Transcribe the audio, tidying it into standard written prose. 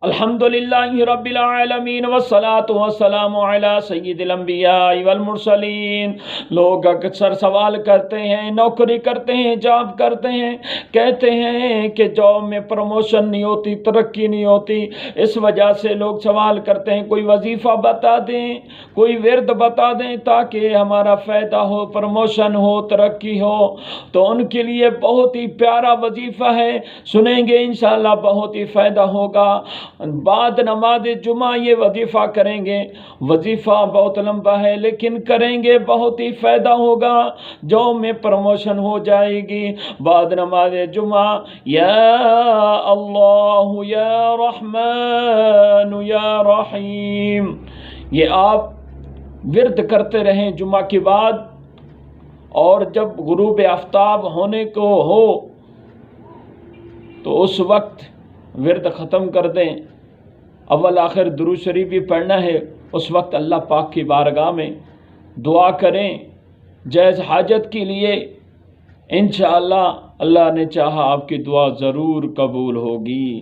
الحمدللہ رب العالمین والصلاة والسلام علی سید الانبیاء والمرسلین۔ لوگ اکثر سوال کرتے ہیں، نوکری کرتے ہیں، جاب کرتے ہیں، کہتے ہیں کہ جاب میں پروموشن نہیں ہوتی، ترقی نہیں ہوتی۔ اس وجہ سے لوگ سوال کرتے ہیں کوئی وظیفہ بتا دیں، کوئی ورد بتا دیں تاکہ ہمارا فائدہ ہو، پروموشن ہو، ترقی ہو۔ تو ان کے لیے بہت ہی پیارا وظیفہ ہے، سنیں گے انشاءاللہ بہت ہی فائدہ ہوگا۔ بعد نماز جمعہ یہ وظیفہ کریں گے، وظیفہ بہت لمبا ہے لیکن کریں گے بہت ہی فائدہ ہوگا، جاب میں پروموشن ہو جائے گی۔ بعد نماز جمعہ یا اللہ یا رحمان یا رحیم یہ آپ ورد کرتے رہیں جمعہ کے بعد، اور جب غروب آفتاب ہونے کو ہو تو اس وقت ورد ختم کر دیں۔ اول آخر درود شریف بھی پڑھنا ہے، اس وقت اللہ پاک کی بارگاہ میں دعا کریں جائز حاجت کے لیے، انشاءاللہ اللہ نے چاہا آپ کی دعا ضرور قبول ہوگی۔